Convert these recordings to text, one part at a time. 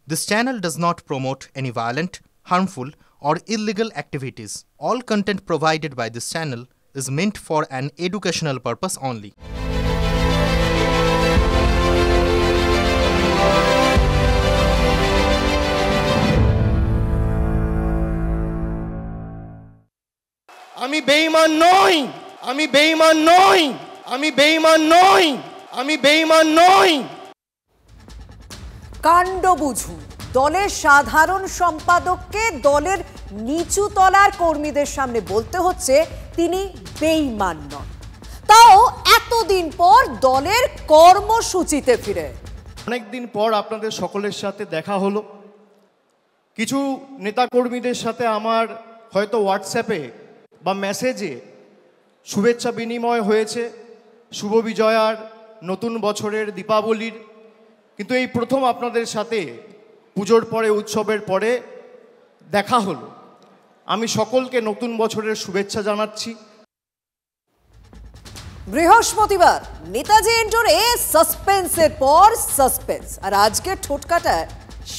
This channel does not promote any violent, harmful, or illegal activities. All content provided by this channel is meant for an educational purpose only. আমি বেঈমান নই, আমি বেঈমান নই, আমি বেঈমান নই, আমি বেঈমান নই। কাণ্ড বুঝুন, দলের সাধারণ সম্পাদককে দলের নিচু তলার কর্মীদের সামনে বলতে হচ্ছে তিনি বেঈমান নন, তাও এতদিন পর দলের কর্মসূচিতে ফিরে। অনেকদিন পর আপনাদের সকলের সাথে দেখা হলো। কিছু নেতাকর্মীদের সাথে আমার হয়তো হোয়াটসঅ্যাপে বা মেসেজে শুভেচ্ছা বিনিময় হয়েছে, শুভ বিজয়ার, নতুন বছরের, দীপাবলির। কিন্তু এই প্রথম আপনাদের সাথে পুজোর পরে, উৎসবের পরে দেখা হলো। আমি সকলকে নতুন বছরের শুভেচ্ছা জানাচ্ছি। বৃহস্পতিবার নেতাজি এন্টরে সাসপেন্সের পর সাসপেন্স, আর আজকে ঠোঁটকাটায়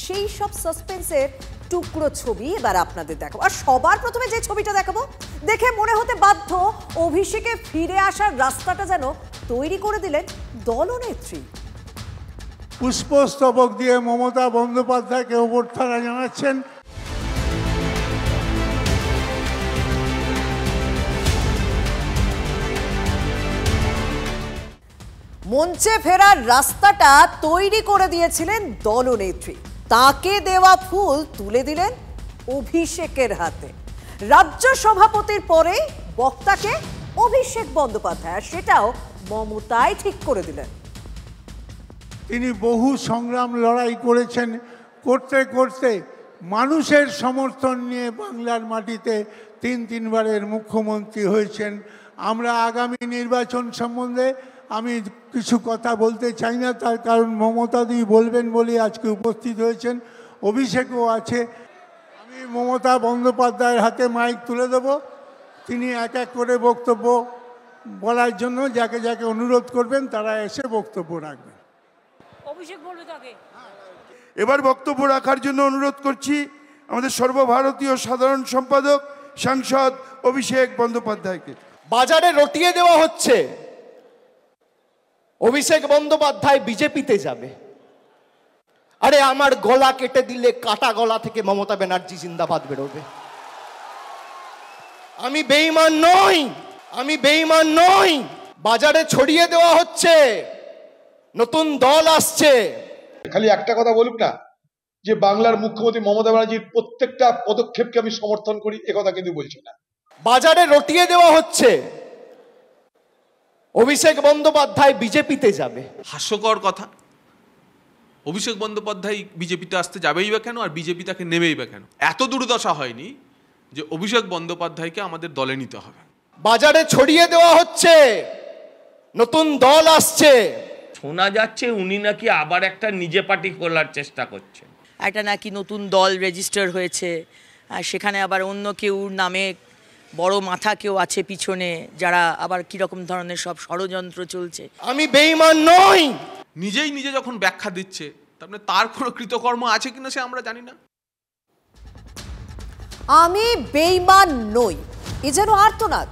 সেই সব সাসপেন্সের টুকরো ছবি এবার আপনাদের দেখাবো। আর সবার প্রথমে যে ছবিটা দেখাবো, দেখে মনে হতে বাধ্য অভিষেকে ফিরে আসার রাস্তাটা যেন তৈরি করে দিলেন দলনেত্রী। পুষ্পস্তবক দিয়ে মমতা বন্দ্যোপাধ্যায়কে অভ্যর্থনা জানাচ্ছেন। মঞ্চে ফেরার রাস্তাটা তৈরি করে দিয়েছিলেন দলনেত্রী। তাকে দেওয়া ফুল তুলে দিলেন অভিষেকের হাতে। রাজ্য সভাপতির পরে বক্তাকে অভিষেক বন্দ্যোপাধ্যায়, সেটাও মমতাই ঠিক করে দিলেন। তিনি বহু সংগ্রাম লড়াই করেছেন, করতে করতে মানুষের সমর্থন নিয়ে বাংলার মাটিতে তিনবারের মুখ্যমন্ত্রী হয়েছেন। আমরা আগামী নির্বাচন সম্বন্ধে আমি কিছু কথা বলতে চাই না, তার কারণ মমতাদি বলবেন বলে আজকে উপস্থিত হয়েছেন, অভিষেকও আছে। আমি মমতা বন্দ্যোপাধ্যায়ের হাতে মাইক তুলে দেব, তিনি এক এক করে বক্তব্য বলার জন্য যাকে যাকে অনুরোধ করবেন তারা এসে বক্তব্য রাখবেন। অভিষেক বলবে তাকে এবার বক্তব্য রাখার জন্য অনুরোধ করছি আমাদের সর্বভারতীয় সাধারণ সম্পাদক সাংসদ অভিষেক বন্দ্যোপাধ্যায়কে। বাজারে রটিয়ে দেওয়া হচ্ছে অভিষেক বন্দ্যোপাধ্যায় বিজেপিতে যাবে। আরে আমার গলা কেটে দিলে কাটা গলা থেকে মমতা ব্যানার্জি জিন্দাবাদ বেরোবে। আমি বেঈমান নই, আমি বেঈমান নই। বাজারে ছড়িয়ে দেওয়া হচ্ছে নতুন দল আসছে। খালি একটা কথা বলুক না যে বাংলার মুখ্যমন্ত্রী মমতা ব্যানার্জির প্রত্যেকটা পদক্ষেপকে আমি সমর্থন করি, একথা কিন্তু বলছি না। বাজারে রটিয়ে দেওয়া হচ্ছে অভিষেক বন্দ্যোপাধ্যায় বিজেপিতে যাবে। হাস্যকর কথা। অভিষেক বন্দ্যোপাধ্যায় বিজেপিতে আসতে যাবেই বা কেন, আর বিজেপি তাকে নেবেই বা কেন? এত দুর্দশা হয়নি যে অভিষেক বন্দ্যোপাধ্যায়কে আমাদের দলে নিতে হবে। বাজারে ছড়িয়ে দেওয়া হচ্ছে নতুন দল আসছে। শোনা যাচ্ছে উনি নাকি আবার একটা নিজে পার্টি খোলার চেষ্টা করছেন। একটা নাকি নতুন দল রেজিস্টার হয়েছে, আর সেখানে আবার অন্য কেউ নামে বড় মাথা কেউ আছে পিছনে, যারা আবার কিরকম ধরনের সব ষড়যন্ত্র চলছে। আমি বেঈমান নই। নিজেই নিজে যখন ব্যাখ্যা দিচ্ছে, তার মানে তার কোনো কৃতকর্ম আছে কিনা সে আমরা জানি না। আমি বেঈমান নই, এ যেন আর্তনাদ।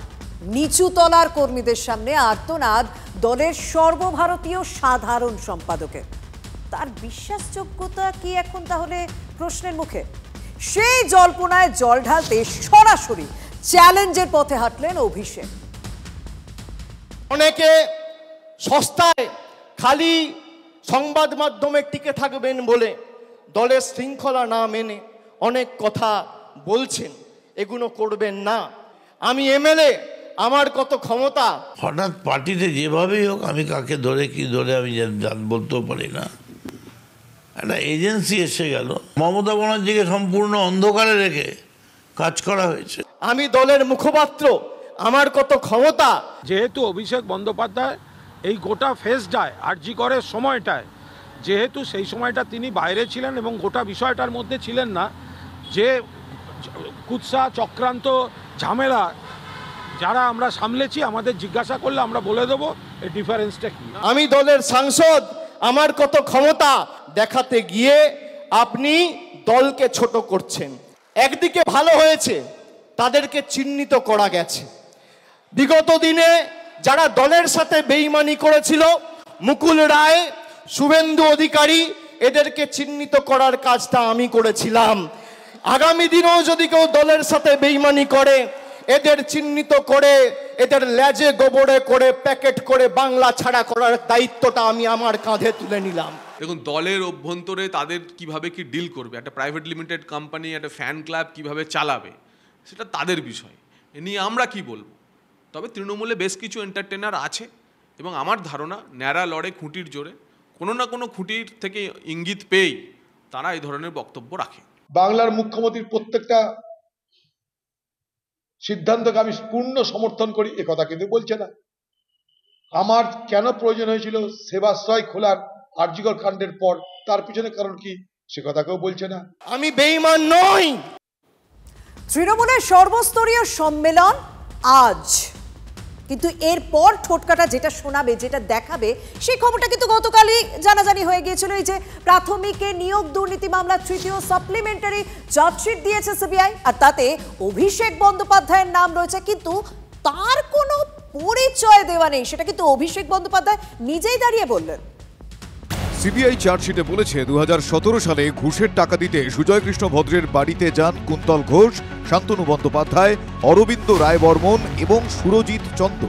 নিচু তলার কর্মীদের সামনে আর্তনাদ দলের সর্বভারতীয় সাধারণ সম্পাদকের। তার বিশ্বাসযোগ্যতা কি এখন তাহলে প্রশ্নের মুখে? সেই জল্পনায় জল ঢালতে সরাসরি চ্যালেঞ্জের পথে হাঁটলেন অভিষেক। অনেকে সস্তায় খালি সংবাদ মাধ্যমে টিকে থাকবেন বলে দলের শৃঙ্খলা না মেনে অনেক কথা বলছেন, এগুলো করবেন না। আমি এমএলএ, আমার কত ক্ষমতা। হঠাৎ পার্টিতে যেভাবেই হোক, আমি কাকে ধরে কি ধরে আমি বলতেও পারি না, একটা এজেন্সি এসে গেল, মমতা ব্যানার্জিকে সম্পূর্ণ অন্ধকারে রেখে কাজ করা হয়েছে। আমি দলের মুখপাত্র, আমার কত ক্ষমতা। যেহেতু অভিষেক বন্দ্যোপাধ্যায় এই গোটা ফেজটায় আরজি করের সময়টায়, যেহেতু সেই সময়টা তিনি বাইরে ছিলেন এবং গোটা বিষয়টার মধ্যে ছিলেন না, যে কুৎসা চক্রান্ত ঝামেলা যারা আমরা সামলেছি, আমাদের জিজ্ঞাসা করলে আমরা বলে দেবো এই ডিফারেন্সটা কি। আমি দলের সাংসদ, আমার কত ক্ষমতা দেখাতে গিয়ে আপনি দলকে ছোট করছেন। একদিকে ভালো হয়েছে, তাদেরকে চিহ্নিত করা গেছে। বিগত দিনে যারা দলের সাথে বেইমানি করেছিল, মুকুল রায়, শুভেন্দু অধিকারী, এদেরকে চিহ্নিত করার কাজটা আমি করেছিলাম। আগামী দিনেও যদি কেউ দলের সাথে বেইমানি করে, এদের চিহ্নিত করে, এদের লেজে গোবরে করে প্যাকেট করে বাংলা ছাড়া করার দায়িত্বটা আমি আমার কাঁধে তুলে নিলাম। দেখুন, দলের অভ্যন্তরে তাদের কিভাবে কি ডিল করবে, একটা প্রাইভেট লিমিটেড কোম্পানি একটা ফ্যান ক্লাব কিভাবে চালাবে, সেটা তাদের বিষয়। এ নিয়ে আমরা কি বলবো? তবে তৃণমূলে বেশ কিছু এন্টারটেনার আছে এবং আমার ধারণা ন্যাড়া লড়ে খুঁটির জোরে, কোনো না কোনো খুঁটির থেকে ইঙ্গিত পেয়েই তারা এই ধরনের বক্তব্য রাখে। বাংলার মুখ্যমন্ত্রীর প্রত্যেকটা সিদ্ধান্তকে আমি পূর্ণ সমর্থন করি, একথা কিন্তু বলছে না। আমার কেন প্রয়োজন হয়েছিল সেবাশ্রয় খোলার আরজিকর কাণ্ডের পর, তার পিছনে কারণ কি, সে কথা কেউ বলছে না। আমি বেঈমান নই। তৃণমূলের সর্বস্তরীয় সম্মেলন আজ, কিন্তু এরপর ঠোটকাটা যেটা শোনাবে, যেটা দেখাবে, সেই খবরটা কিন্তু গতকালই জানাজানি হয়ে গিয়েছিল। এই যে প্রাথমিকে নিয়োগ দুর্নীতি মামলার তৃতীয় সাপ্লিমেন্টারি চার্জশিট দিয়েছে সিবিআই, আর তাতে অভিষেক বন্দ্যোপাধ্যায়ের নাম রয়েছে, কিন্তু তার কোনো পরিচয় দেওয়া নেই। সেটা কিন্তু অভিষেক বন্দ্যোপাধ্যায় নিজেই দাঁড়িয়ে বললেন। সিবিআই চার্জশিটে বলেছে 2017 সালে ঘুষের টাকা দিতে সুজয় কৃষ্ণ ভদ্রের বাড়িতে যান কুন্তল ঘোষ, শান্তনু বন্দ্যোপাধ্যায়, অরবিন্দ রায় বর্মন এবং সুরজিৎ চন্দ।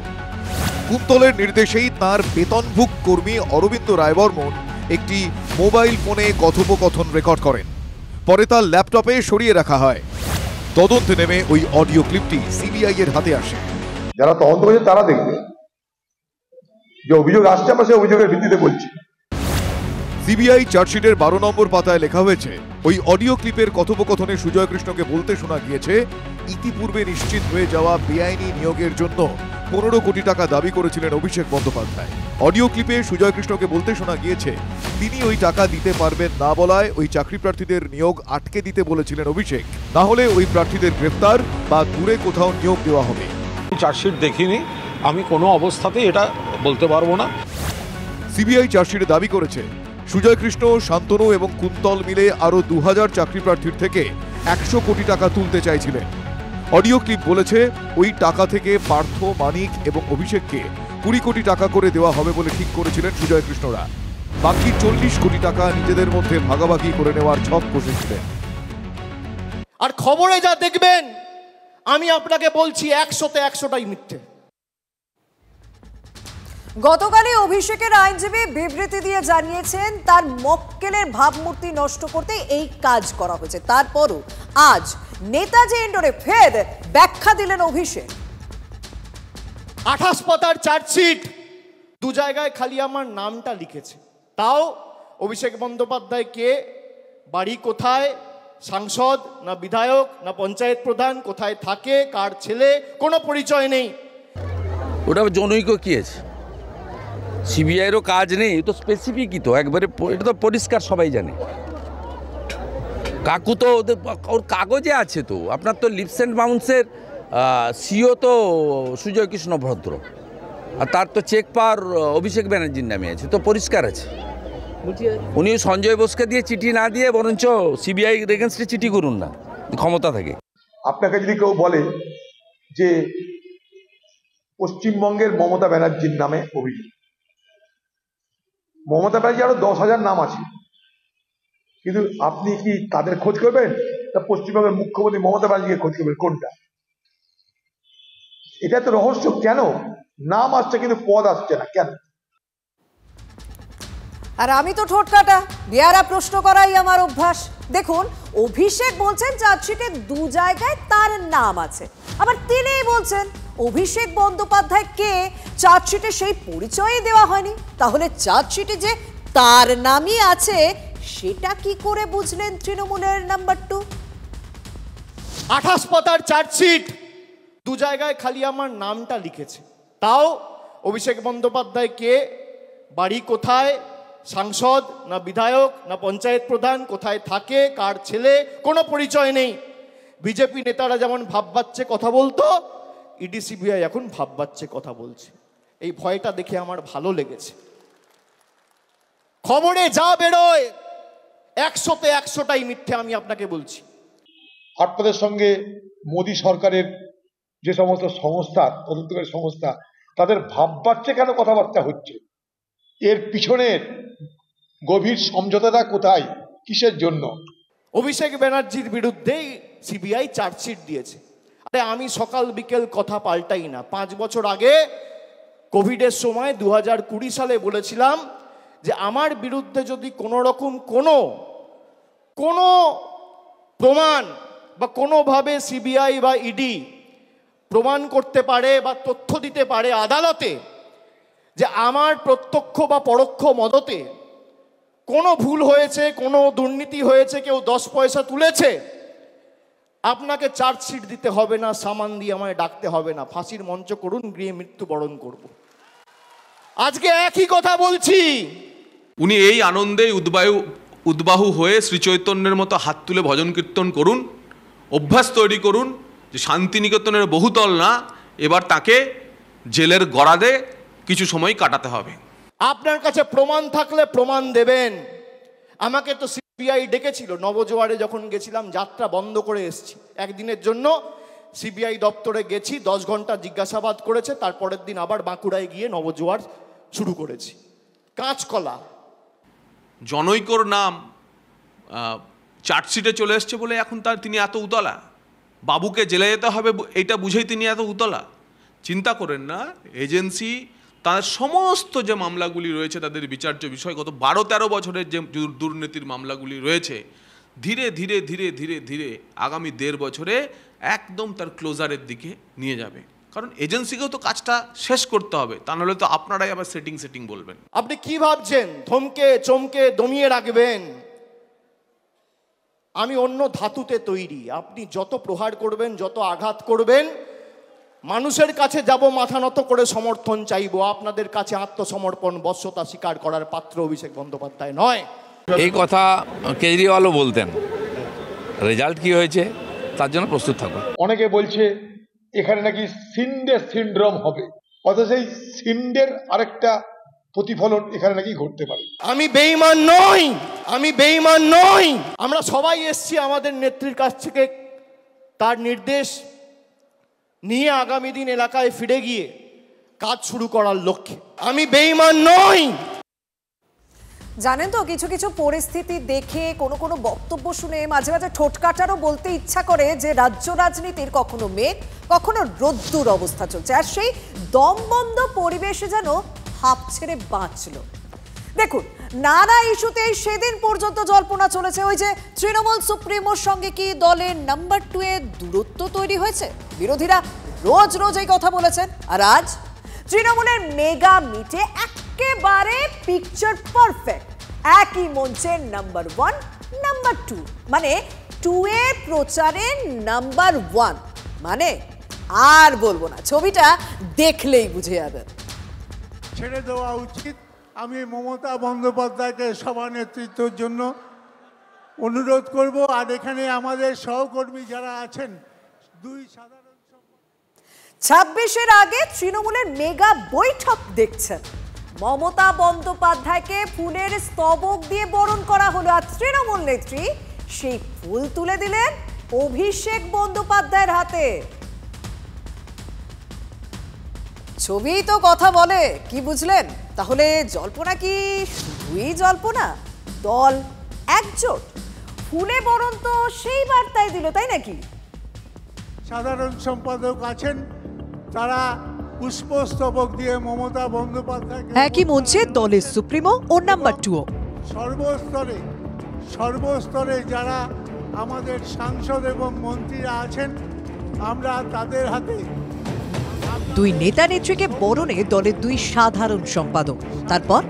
কুন্তলের নির্দেশেই তাঁর বেতনভুক কর্মী অরবিন্দ রায় বর্মন একটি মোবাইল ফোনে কথোপকথন রেকর্ড করেন। পরে তার ল্যাপটপে সরিয়ে রাখা হয়। তদন্তে নেমে ওই অডিও ক্লিপটি সিবিআই এর হাতে আসে। যারা তদন্ত করছে তারা দেখবে, যে অভিযোগ আসছে আমরা সেই অভিযোগের ভিত্তিতে বলছি। সিবিআই চার্জশিটের 12 নম্বর পাতায় লেখা হয়েছে, ওই অডিও ক্লিপের কথোপকথনে সুজয় কৃষ্ণকে বলতে শোনা গিয়েছে, ইতিপূর্বে নিশ্চিত হয়ে যাওয়া বেআইনি নিয়োগের জন্য 15 কোটি টাকা দাবি করেছিলেন অভিষেক বন্দ্যোপাধ্যায়। অডিও ক্লিপে সুজয় কৃষ্ণকে বলতে শোনা গিয়েছে, তিনি ওই টাকা দিতে পারবেন না বলায় ওই চাকরি প্রার্থীদের নিয়োগ আটকে দিতে বলেছিলেন অভিষেক, না হলে ওই প্রার্থীদের গ্রেফতার বা দূরে কোথাও নিয়োগ দেওয়া হবে। চার্জশিট দেখিনি, আমি কোনো অবস্থাতেই এটা বলতে পারবো না। সিবিআই চার্জশিটে দাবি করেছে, সুজয় কৃষ্ণ, শান্তনু এবং কুন্তল মিলে আরো 2000 চাকরি প্রার্থীর থেকে 100 কোটি টাকা তুলতে চাইছিলেন। অডিও ক্লিপ বলেছে, ওই টাকা থেকে পার্থ, মানিক এবং অভিষেককে 20 কোটি টাকা করে দেওয়া হবে বলে ঠিক করেছিলেন সুজয় কৃষ্ণরা। বাকি 40 কোটি টাকা নিজেদের মধ্যে ভাগাভাগি করে নেওয়ার ছক কষেছিলেন। আর খবরে যা দেখবেন, আমি আপনাকে বলছি 100তে 100টাই মিথ্যে। গতকালই অভিষেকের আইনজীবী বিবৃতি দিয়ে জানিয়েছেন, তার মক্কেলের ভাবমূর্তি নষ্ট করতে এই কাজ করা হয়েছে। তারপরও আজ নেতাজি ইন্ডোরে ফের ব্যাখ্যা দিলেন অভিষেক। 28 পাতার চার্জশিট, 2 জায়গায় খালি আমার নামটা লিখেছে। তাও অভিষেক বন্দ্যোপাধ্যায় কে, বাড়ি কোথায়, সাংসদ না বিধায়ক না পঞ্চায়েত প্রধান, কোথায় থাকে, কার ছেলে, কোনো পরিচয় নেই। ওটা জনৈক কি আছে, সিবিআইয়েরও কাজ নেই, তো স্পেসিফিকই তো একবারে, এটা তো পরিষ্কার, সবাই জানে। কাকু তো ওর কাগজে আছে তো, আপনার তো লিপস অ্যান্ড বাউন্সের সিও তো সুজয় কৃষ্ণ ভদ্র, আর তার তো চেক পাওয়ার অভিষেক ব্যানার্জির নামে আছে, তো পরিষ্কার আছে। উনি সঞ্জয় বোসকে দিয়ে চিঠি না দিয়ে বরঞ্চ সিবিআই এগেনস্টে চিঠি করুন না, ক্ষমতা থাকে। আপনাকে যদি কেউ বলে যে পশ্চিমবঙ্গের মমতা ব্যানার্জির নামে অভিযোগ, মমতা ব্যানার্জি আরো 10,000 নাম আছে, কিন্তু আপনি কি তাদের খোঁজ করবেন? তা পশ্চিমবঙ্গের মুখ্যমন্ত্রী মমতা ব্যানার্জিকে খোঁজ করবেন কোনটা? এটা তো রহস্য। কেন নাম আসছে কিন্তু পদ আসছে না, কেন? আর আমি তো ঠোঁটকাটা, বেয়ারা প্রশ্ন করাই আমার অভ্যাস। দেখুন, অভিষেক বলছেন চার্জশিটে 2 জায়গায় তার নাম আছে, আবার তিনিই বলছেন অভিষেক বন্দ্যোপাধ্যায় কে চার্জশিটে সেই পরিচয়ই দেওয়া হয়নি। তাহলে চার্জশিটে যে তার নামই আছে, সেটা কি করে বুঝলেন তৃণমূলের নাম্বার 2? 28 পাতার চার্জশিট, 2 জায়গায় খালি আমার নামটা লিখেছে। তাও অভিষেক বন্দ্যোপাধ্যায় কে, বাড়ি কোথায়, সাংসদ না বিধায়ক না পঞ্চায়েত প্রধান, কোথায় থাকে, কার ছেলে, কোনো পরিচয় নেই। বিজেপি নেতারা যেমন ভাববাচ্ছে কথা বলতো, ইডি সিবিআই এখন ভাববাচ্ছে কথা বলছে। এই ভয়টা দেখে আমার ভালো লেগেছে। খবরে যা বেরোয় 100-তে 100টাই মিথ্যে, আমি আপনাকে বলছি। আপনাদের সঙ্গে মোদী সরকারের যে সমস্ত সংস্থা, তদন্তকারী সংস্থা, তাদের ভাববাচ্চে কেন কথাবার্তা হচ্ছে? এর পিছনের গভীর সমঝোতাটা কোথায়, কিসের জন্য? অভিষেক ব্যানার্জির বিরুদ্ধেই সিবিআই চার্জশিট দিয়েছে। আরে আমি সকাল বিকেল কথা পাল্টাই না। 5 বছর আগে কোভিডের সময় 2020 সালে বলেছিলাম যে আমার বিরুদ্ধে যদি কোনো রকম কোনো প্রমাণ বা কোনোভাবে সিবিআই বা ইডি প্রমাণ করতে পারে বা তথ্য দিতে পারে আদালতে যে আমার প্রত্যক্ষ বা পরোক্ষ মদতে কোনো ভুল হয়েছে, কোনো দুর্নীতি হয়েছে, কেউ 10 পয়সা তুলেছে, আপনাকে চার্জশিট দিতে হবে না, সামান দিয়ে আমায় ডাকতে হবে না, ফাঁসির মঞ্চ করুন, গৃহে মৃত্যুবরণ করব। আজকে একই কথা বলছি। উনি এই আনন্দে উদ্বাহু হয়ে শ্রী চৈতন্যের মতো হাত তুলে ভজন কীর্তন করুন, অভ্যাস তৈরি করুন যে শান্তিনিকেতনের বহুতল না, এবার তাকে জেলের গড়াদে কিছু সময় কাটাতে হবে। আপনার কাছে প্রমাণ থাকলে প্রমাণ দেবেন। আমাকে তো সিবিআই ডেকেছিল, নবজোয়ারে যখন গেছিলাম যাত্রা বন্ধ করে এসেছি, একদিনের জন্য সিবিআই দপ্তরে গেছি, 10 ঘন্টা জিজ্ঞাসাবাদ করেছে, তারপরের দিন আবার বাঁকুড়ায় গিয়ে নবজোয়ার শুরু করেছি। কাঁচকলা জনৈকর নাম চার্জশিটে চলে এসছে বলে এখন তিনি এত উতলা, বাবুকে জেলে যেতে হবে এটা বুঝেই তিনি এত উতলা। চিন্তা করেন না, এজেন্সি তাদের সমস্ত যে মামলাগুলি রয়েছে তাদের বিচার্য বিষয়, গত 12-13 বছরের যে দুর্নীতির মামলাগুলি রয়েছে, ধীরে ধীরে ধীরে ধীরে ধীরে আগামী 1.5 বছরে একদম তার ক্লোজারের দিকে নিয়ে যাবে। কারণ এজেন্সিকেও তো কাজটা শেষ করতে হবে, তা নাহলে তো আপনারাই আবার সেটিং বলবেন। আপনি কি ভাবছেন থমকে চমকে দমিয়ে রাখবেন? আমি অন্য ধাতুতে তৈরি। আপনি যত প্রহার করবেন, যত আঘাত করবেন, মানুষের কাছে যাব মাথা নত করে সমর্থন চাইবো। আপনাদের কাছে আত্মসমর্পণ, বশ্যতা স্বীকার করার পাত্র অভিষেক বন্দ্যোপাধ্যায় নয়। এই কথা কেজরিওয়ালও বলতেন। রেজাল্ট কি হয়েছে তার জন্য প্রস্তুত থাকুন। অনেকে বলছে এখানে নাকি সিন্ডে সিন্ড্রোম হবে, অথচ এই সিন্ডের আরেকটা প্রতিফলন এখানে নাকি ঘটতে পারে। আমি বেঈমান নই, আমি বেঈমান নই। আমরা সবাই এসছি আমাদের নেত্রীর কাছ থেকে তার নির্দেশ নিয়ে আগামী দিন এলাকায় ফিরে গিয়ে কাজ শুরু করার লক্ষ্যে। আমি বেঈমান নই। জানেন তো, কিছু কিছু পরিস্থিতি দেখে কোনো বক্তব্য শুনে মাঝে মাঝে ঠোঁট কাটারও বলতে ইচ্ছা করে যে রাজ্য রাজনীতির কখনো মেঘ কখনো রোদ্দুর অবস্থা চলছে, আর সেই দমবন্ধ পরিবেশে যেন হাঁপ ছেড়ে বাঁচল। দেখুন, নানা ইস্যুতে সেদিন পর্যন্ত জল্পনা চলেছে ওই যে তৃণমূল সুপ্রিমোর সঙ্গে কি দলের নাম্বার 2 এর দূরত্ব তৈরি হয়েছে। বিরোধীরা রোজ এই কথা বলেছেন, আর আজ তৃণমূলের মেগা মিটে একেবারে পিকচার পারফেক্ট। একই মঞ্চে নাম্বার 1 নাম্বার 2, মানে 2 এর প্রচারে নাম্বার 1, মানে আর বলবো না, ছবিটা দেখলেই বুঝে যাবেন। ছেড়ে দেওয়া উচিত। আমি মমতা বন্দ্যোপাধ্যায়কে সভানেতৃত্বের জন্য অনুরোধ করব। আর এখানে আমাদের সহকর্মী যারা আছেন, 2 সাধারণ 26-এর আগে তৃণমূলের মেগা বৈঠক দেখছেন। মমতা বন্দ্যোপাধ্যায়কে ফুলের স্তবক দিয়ে বরণ করা হলো, আর তৃণমূল নেত্রী সেই ফুল তুলে দিলেন অভিষেক বন্দ্যোপাধ্যায়ের হাতে। ছবি তো কথা বলে, কি বুঝলেন? তাহলে জল্পনা কি শুধুই জল্পনা? দল একজোট, ফুলে বরণ তো সেই বার্তায় দিল, তাই নাকি? সাধারণ সম্পাদক আছেন, তারা পুষ্পস্তবক দিয়ে মমতা বন্দ্যোপাধ্যায়কে একই মঞ্চে দলের সুপ্রিমো ও নাম্বার 2 সর্বস্তরে যারা আমাদের সাংসদ এবং মন্ত্রীরা আছেন, আমরা তাদের হাতে 2 নেতা নেত্রীকে বরণে দলের 2 সাধারণ সম্পাদক। তারপর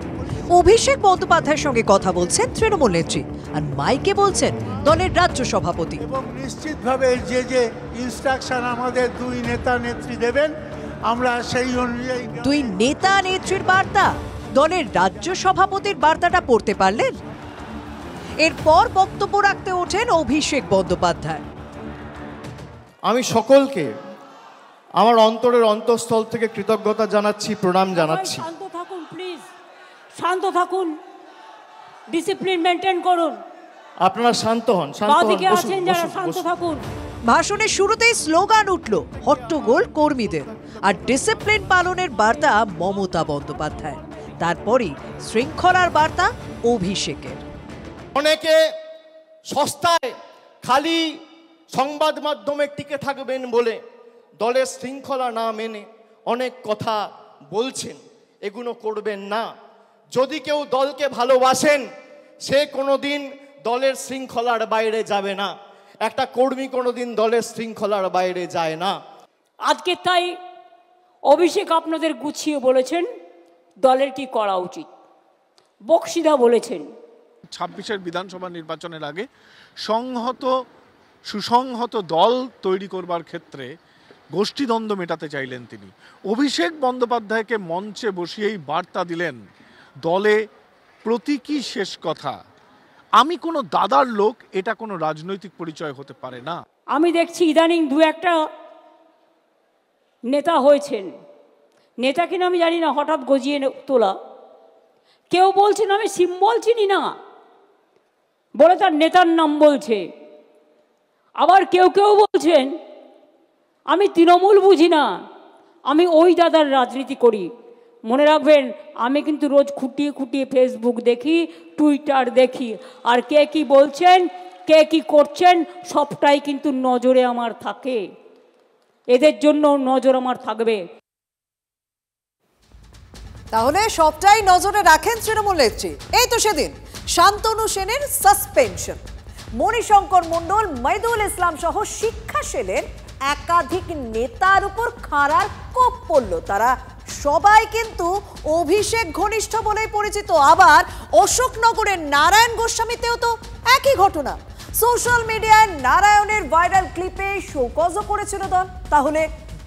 অভিষেক বন্দ্যোপাধ্যায়ের সঙ্গে কথা বলছেন তৃণমূল নেত্রী, আর মাইকে বলছেন দলের রাজ্য সভাপতি। এবং নিশ্চিতভাবে যে ইনস্ট্রাকশন আমাদের 2 নেতা নেত্রী দেবেন, আমরা সেই অনুযায়ী। 2 নেতা নেত্রীর বার্তা, দলের রাজ্য সভাপতির বার্তাটা পড়তে পারলেন? এরপর বক্তব্য রাখতে ওঠেন অভিষেক বন্দ্যোপাধ্যায়। আমি সকলকে আমার অন্তরের অন্তঃস্থল থেকে কৃতজ্ঞতা জানাচ্ছি, প্রণাম জানাচ্ছি। শান্ত থাকুন প্লিজ, শান্ত থাকুন, ডিসিপ্লিন মেনটেন করুন। আপনারা শান্ত হন, শান্ত হন, বসুন, বসুন, বসুন। ভাষণের শুরুতেই স্লোগান উঠল, হট্টগোল কর্মীদের, আর ডিসিপ্লিন পালনের বার্তা মমতা বন্দ্যোপাধ্যায়। তারপরই শৃঙ্খলার বার্তা অভিষেকের। অনেকে সস্তায় খালি সংবাদ মাধ্যমে টিকে থাকবেন বলে দলের শৃঙ্খলা না মেনে অনেক কথা বলছেন, এগুলো করবেন না। যদি কেউ দলকে ভালোবাসেন সে কোনোদিন দলের শৃঙ্খলার বাইরে যাবে না। একটা কর্মী কোনোদিন দলের শৃঙ্খলার বাইরে যায় না। আজকে তাই অভিষেক আপনাদের গুছিয়ে বলেছেন দলের কি করা উচিত, বক্সিদা বলেছেন 26-এর বিধানসভা নির্বাচনের আগে সুসংহত দল তৈরি করবার ক্ষেত্রে গোষ্ঠীদ্বন্দ্ব মেটাতে চাইলেন তিনি। অভিষেক বন্দ্যোপাধ্যায়কে মঞ্চে বসিয়েই বার্তা দিলেন, দলে প্রতীকী শেষ কথা, আমি কোনো দাদার লোক, এটা কোনো রাজনৈতিক পরিচয় হতে পারে না। আমি দেখছি ইদানিং দু একটা নেতা হয়েছেন, নেতা কিনা আমি জানি না, হঠাৎ গজিয়ে তোলা। কেউ বলছেন আমি সিম্বল চিনি না বলে তার নেতার নাম বলছে, আবার কেউ কেউ বলছেন আমি তৃণমূল বুঝি না, আমি ওই দাদার রাজনীতি করি। মনে রাখবেন, আমি কিন্তু রোজ খুঁটিয়ে খুঁটিয়ে ফেসবুক দেখি, টুইটার দেখি, আর কে কি বলছেন, কে কি করছেন, সবটাই কিন্তু নজরে আমার থাকে। এদের জন্য নজর আমার থাকবে। তাহলে সবটাই নজরে রাখেন তৃণমূল নেত্রী। এই তো সেদিন শান্তনু সেনের সাসপেনশন, মণিশঙ্কর মণ্ডল, মহিদুল ইসলাম সহ শিক্ষা সেলের একাধিক নেতার উপর খাড়ার কোপ পড়ল। তারা সবাই কিন্তু অভিষেক ঘনিষ্ঠ বলেই পরিচিত। আবার অশোকনগরের নারায়ণ গোস্বামীতেও তো একই ঘটনা। সোশ্যাল মিডিয়ায় নারায়ণের ভাইরাল ক্লিপে শোকজও করেছিল দল। তাহলে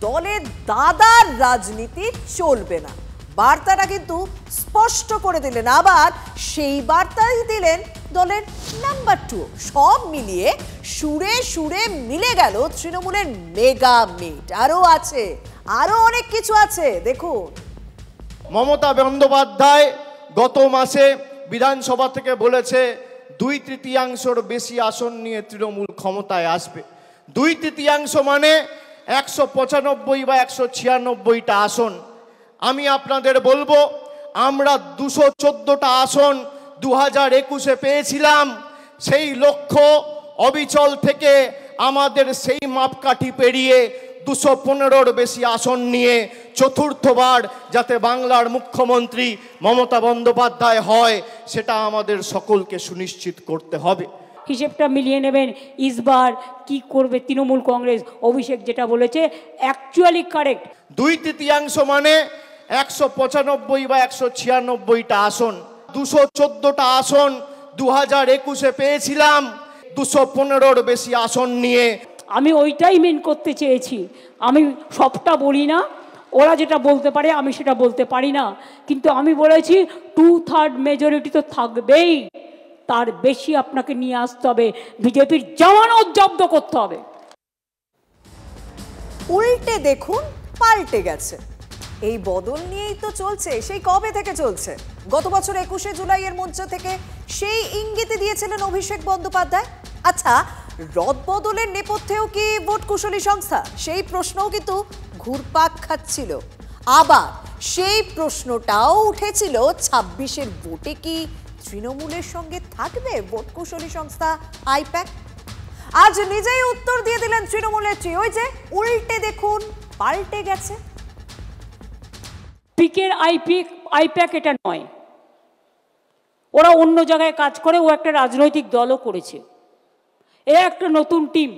দলের দাদার রাজনীতি চলবে না, বার্তাটা কিন্তু স্পষ্ট করে দিলেন। আবার সেই বার্তাই দিলেন দলের নাম্বার 2। সব মিলিয়ে সুরে সুরে মিলে গেল তৃণমূলের মেগা মিট। আরো আছে, আরো অনেক কিছু আছে, দেখুন। মমতা বন্দ্যোপাধ্যায় গত মাসে বিধানসভা থেকে বলেছে 2/3 বেশি আসন নিয়ে তৃণমূল ক্ষমতায় আসবে। 2/3 মানে 195 বা 196টা আসন। আমি আপনাদের বলবো, আমরা 214টা আসন 2021-এ পেয়েছিলাম। সেই লক্ষ্য অবিচল থেকে আমাদের সেই মাপকাঠি পেরিয়ে 215-র বেশি আসন নিয়ে চতুর্থবার যাতে বাংলার মুখ্যমন্ত্রী মমতা বন্দ্যোপাধ্যায় হয়, সেটা আমাদের সকলকে সুনিশ্চিত করতে হবে। হিসেবটা মিলিয়ে নেবেন, ইসবার কি করবে তৃণমূল কংগ্রেস। অভিষেক যেটা বলেছে অ্যাকচুয়ালি কারেক্ট। 2/3 মানে 195 বা 196টা আসন। 214টা আসন 2021-এ পেয়েছিলাম, 215-র বেশি আসন নিয়ে। আমি ওইটাই মেন করতে চেয়েছি। আমি সবটা বলি না, ওরা যেটা বলতে পারে আমি সেটা বলতে পারি না, কিন্তু আমি বলেছি 2/3 মেজরিটি তো থাকবেই, তার বেশি আপনাকে নিয়ে আসতে হবে, বিজেপির জামানত জব্দ করতে হবে। উল্টে দেখুন, পাল্টে গেছে। এই বদল নিয়েই তো চলছে, সেই কবে থেকে চলছে। গত বছর 21শে জুলাইয়ের মঞ্চ থেকে সেই ইঙ্গিতে দিয়েছিলেন অভিষেক বন্দ্যোপাধ্যায়। আচ্ছা, রদবদলের নেপথ্যেও কি ভোট কুশলী সংস্থা, সেই প্রশ্নও কিন্তু ঘুরপাক খাচ্ছিল। আবার সেই প্রশ্নটাও উঠেছিল 26-এর ভোটে কি তৃণমূলের সঙ্গে থাকবে ভোট কুশলী সংস্থা আইপ্যাক। আজ নিজেই উত্তর দিয়ে দিলেন তৃণমূলের ওই যে উল্টে দেখুন, পাল্টে গেছে। পিকের আইপ্যাক এটা নয়, ওরা অন্য জায়গায় কাজ করে, ও একটা রাজনৈতিক দলও করেছে। এ একটা নতুন টিম,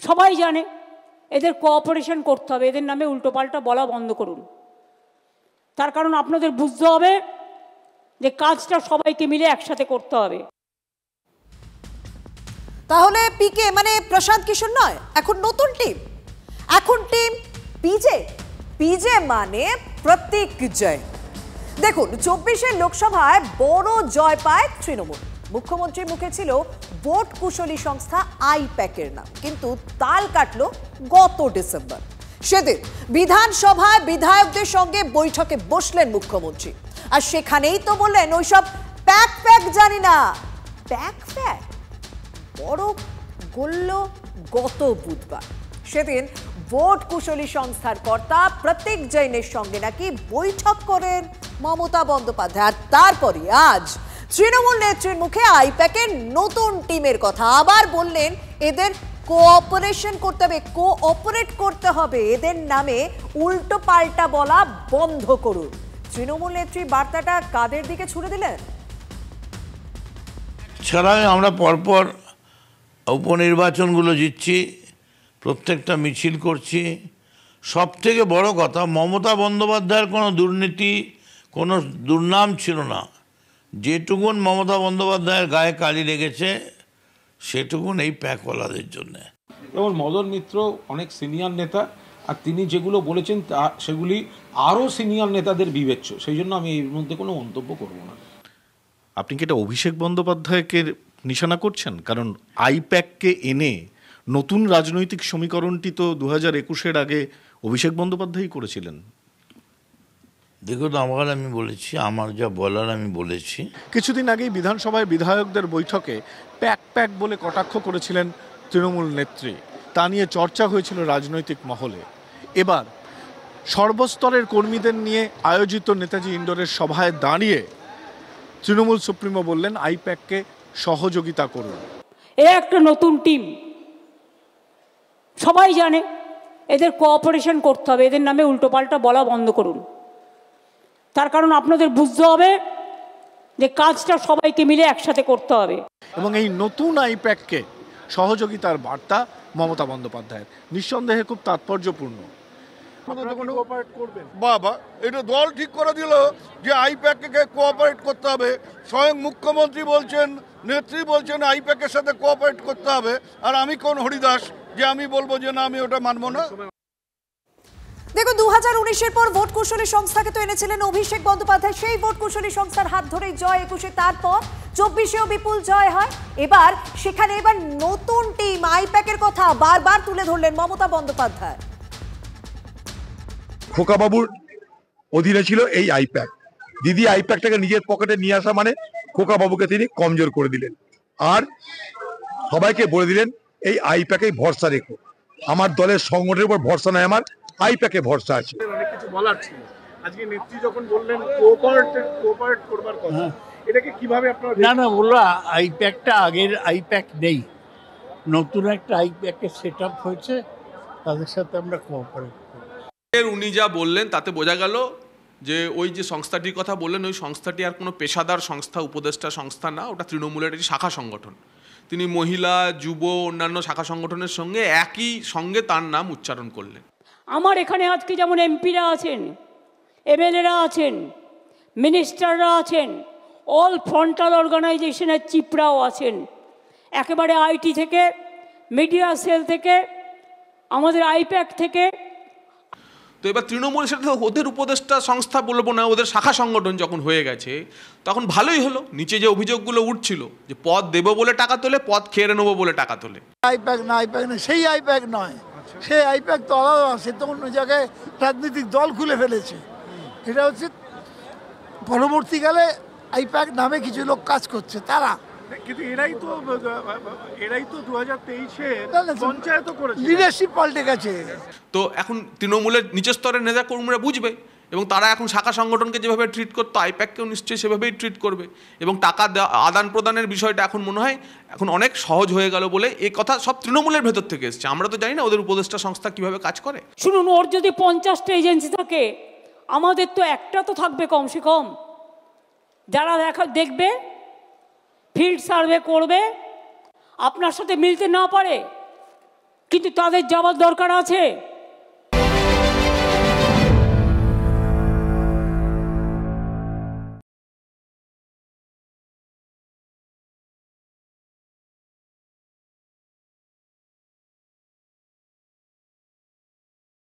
সবাই জানে। এদের কোঅপারেশন করতে হবে, এদের নামে উল্টোপাল্টা বলা বন্ধ করুন। তার কারণ আপনাদের বুঝতে হবে যে কাজটা সবাইকে মিলে একসাথে করতে হবে। তাহলে পিকে মানে প্রশান্ত কিশোর নয়, এখন নতুন টিম, এখন টিম পিজে। পিজে মানে প্রতীক জয়। দেখুন, 24-এর লোকসভায় বড় জয় পায় তৃণমূল। মুখ্যমন্ত্রীর মুখে ছিল ভোট কুশলী সংস্থা আইপ্যাকের নাম, কিন্তু তাল কাটলো গত ডিসেম্বর। সেদিন বিধানসভায় বিধায়কদের সঙ্গে বৈঠকে বসলেন মুখ্যমন্ত্রী, আর সেখানেই তো বললেন ওইসব প্যাক জানি না, প্যাক ফ্যাক বড় গল্ল গত বুধবার। সেদিন ভোট কুশলী সংস্থার কর্তা প্রতীক জৈনের সঙ্গে নাকি বৈঠক করেন মমতা বন্দ্যোপাধ্যায়। আর তারপরে আজ তৃণমূল নেত্রীর মুখে আইপ্যাকের নতুন টিমের কথা। আবার বললেন এদের কোঅপারেশন করতে হবে, কোঅপারেট করতে হবে, এদের নামে উল্টো পাল্টা বলা বন্ধ করুন। তৃণমূল নেত্রী বার্তাটা কাদের দিকে ছুড়ে দিলেন? ছাড়াই আমরা পরপর উপনির্বাচনগুলো জিতছি, প্রত্যেকটা মিছিল করছি। সব থেকে বড় কথা, মমতা বন্দ্যোপাধ্যায়ের কোনো দুর্নীতি, কোনো দুর্নাম ছিল না। যেটুকুন মমতা বন্দ্যোপাধ্যায়ের গায়ে কালি লেগেছে সেটুকুন এই প্যাকওয়ালাদের জন্যে। যেমন মদন মিত্র অনেক সিনিয়র নেতা, আর তিনি যেগুলো বলেছেন সেগুলি আরও সিনিয়র নেতাদের বিবেচ্য, সেই জন্য আমি এর মধ্যে কোনো মন্তব্য করব না। আপনি কি এটা অভিষেক বন্দ্যোপাধ্যায়কে নিশানা করছেন? কারণ আইপ্যাককে এনে নতুন রাজনৈতিক সমীকরণটি তো 2021-এর আগে অভিষেক বন্দ্যোপাধ্যায়ই করেছিলেন। দেখুন, আমি বলেছি, আমার যা বলার আমি বলেছি। কিছুদিন আগেই বিধানসভায় বিধায়কদের বৈঠকে প্যাক বলে কটাক্ষ করেছিলেন তৃণমূল নেত্রী। তা নিয়ে চর্চা হয়েছিল রাজনৈতিক মহলে। এবার সর্বস্তরের কর্মীদের নিয়ে আয়োজিত নেতাজি ইন্ডোরের সভায় দাঁড়িয়ে তৃণমূল সুপ্রিমো বললেন আইপ্যাককে সহযোগিতা করুন। এ একটা নতুন টিম, সবাই জানে এদের কোঅপারেশন করতে হবে, এদের নামে উল্টোপাল্টা বলা বন্ধ করুন। তার কারণ আপনাদের বুঝতে হবে যে কাজটা সবাইকে মিলে একসাথে করতে হবে। এবং এই নতুন আইপ্যাককে সহযোগিতার বার্তা মমতা বন্দ্যোপাধ্যায়ের নিঃসন্দেহে খুব তাৎপর্যপূর্ণ। বাবা, এটা দল ঠিক করে দিল যে আইপ্যাককে কোঅপারেট করতে হবে। স্বয়ং মুখ্যমন্ত্রী বলছেন, নেত্রী বলছেন আইপ্যাকের সাথে কোঅপারেট করতে হবে, আর আমি কোন হরিদাস যে আমি বলবো যে না আমি ওটা মানবো না। দেখুন, 2019-এর পর ভোট কুশলী সংস্থাকে তো এনেছিলেন অভিষেক বন্দ্যোপাধ্যায়। সেই ভোট কুশলী সংস্থার হাত ধরেই জয় 21-এ, তারপর 24-এও বিপুল জয় হয়। এবার সেখানে নতুন টিম আইপ্যাকের কথা বারবার তুলে ধরলেন মমতা বন্দ্যোপাধ্যায়। খোকাবাবুর অধীনে ছিল এই আইপ্যাক। দিদি আইপ্যাকটাকে নিজের পকেটে নিয়ে আসা মানে খোকাবাবুকে তিনি কমজোর করে দিলেন, আর সবাইকে বলে দিলেন এই আইপ্যাকেই ভরসা রেখো। আমার দলের সংগঠনের উপর ভরসা নাই, আমার আইপ্যাকে ভরসা আছে। অনেক কিছু বলার ছিল, আজকে নেত্রী যখন বললেন কোঅপারেট করবার কথা, এটাকে কিভাবে আপনারা? না বললো আইপ্যাকটা আগের আইপ্যাক নেই, নতুন একটা আইপ্যাকের সেট আপ হয়েছে, তাদের সাথে আমরা কোঅপারেট করি। উনি যা বললেন তাতে বোঝা গেল যে ওই যে সংস্থাটির কথা বললেন, ওই সংস্থাটি আর কোনো পেশাদার সংস্থা, উপদেষ্টা সংস্থা না, ওটা তৃণমূলের একটি শাখা সংগঠন। তিনি মহিলা, যুব, অন্যান্য শাখা সংগঠনের সঙ্গে একই সঙ্গে তার নাম উচ্চারণ করলেন। আমার এখানে আজকে যেমন এমপিরা আছেন, এমএলএরা আছেন, মিনিস্টাররা আছেন, অল ফ্রন্টাল অর্গানাইজেশনের চিফরাও আছেন, একেবারে আইটি থেকে, মিডিয়া সেল থেকে, আমাদের আইপ্যাক থেকে। তো এবার তৃণমূলের সাথে ওদের উপদেষ্টা সংস্থা বলবো না, ওদের শাখা সংগঠন যখন হয়ে গেছে তখন ভালোই হলো। নিচে যে অভিযোগগুলো উঠছিল যে পদ দেবো বলে টাকা তোলে, পদ খেয়ে নেবো বলে টাকা তোলে। আইপ্যাক না, সেই আইপ্যাক নয়, সেই আইপ্যাক তো আলাদা, সে তো অন্য জায়গায় রাজনৈতিক দল খুলে ফেলেছে। এটা হচ্ছে পরবর্তীকালে আইপ্যাক নামে কিছু লোক কাজ করছে, তারা কিন্তু এরাই তো 2023-এর পঞ্চায়েতও করেছে, লিডারশিপ পাল্টে গেছে। তো এখন তৃণমূলের নিচের স্তরের নেতা কর্মীরা বুঝবে, এবং তারা এখন শাখা সংগঠনকে যেভাবে ট্রিট করতো আইপ্যাককেও নিশ্চয়ই সেভাবেই ট্রিট করবে, এবং টাকা আদান প্রদানের বিষয়টা এখন মনে হয় এখন অনেক সহজ হয়ে গেল বলে এই কথা সব তৃণমূলের ভেতর থেকে এসছে। আমরা তো জানি না ওদের উপদেষ্টা সংস্থা কিভাবে কাজ করে। শুনুন, ওর যদি 50টা এজেন্সি থাকে, আমাদের তো একটা তো থাকবে কমসে কম, যারা দেখবে, ফিল্ড সার্ভে করবে, আপনার সাথে মিলতে না পারে কিন্তু তাদের যাওয়ার দরকার আছে।